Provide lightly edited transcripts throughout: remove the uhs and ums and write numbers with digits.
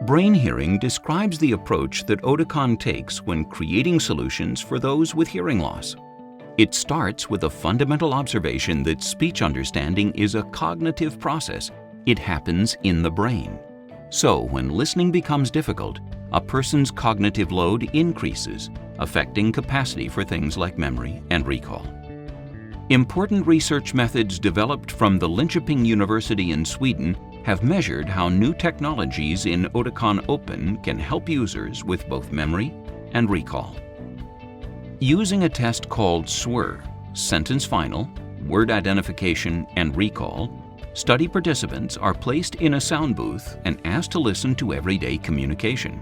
Brain hearing describes the approach that Otakon takes when creating solutions for those with hearing loss. It starts with a fundamental observation that speech understanding is a cognitive process. It happens in the brain. So, when listening becomes difficult, a person's cognitive load increases, affecting capacity for things like memory and recall. Important research methods developed from the Linköping University in Sweden have measured how new technologies in Otakon Open can help users with both memory and recall. Using a test called SWIRL, Sentence Final, Word Identification, and Recall, study participants are placed in a sound booth and asked to listen to everyday communication.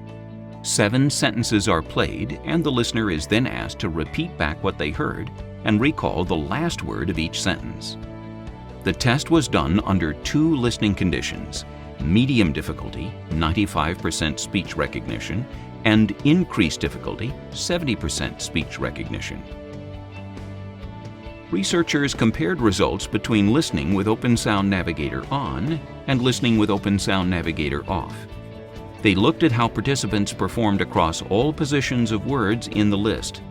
7 sentences are played, and the listener is then asked to repeat back what they heard and recall the last word of each sentence. The test was done under 2 listening conditions: medium difficulty, 95% speech recognition, and increased difficulty, 70% speech recognition. Researchers compared results between listening with Open Sound Navigator on and listening with Open Sound Navigator off. They looked at how participants performed across all positions of words in the list.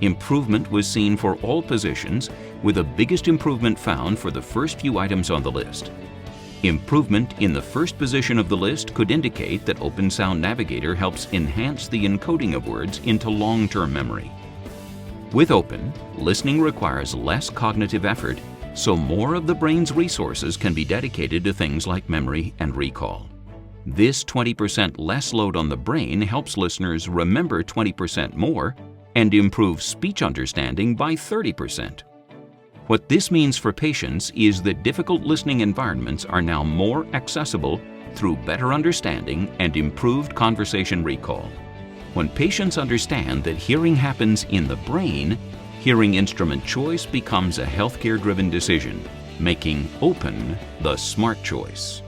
Improvement was seen for all positions, with the biggest improvement found for the first few items on the list. Improvement in the first position of the list could indicate that Open Sound Navigator helps enhance the encoding of words into long-term memory. With Open, listening requires less cognitive effort, so more of the brain's resources can be dedicated to things like memory and recall. This 20% less load on the brain helps listeners remember 20% more and improve speech understanding by 30%. What this means for patients is that difficult listening environments are now more accessible through better understanding and improved conversation recall. When patients understand that hearing happens in the brain, hearing instrument choice becomes a healthcare-driven decision, making Open the smart choice.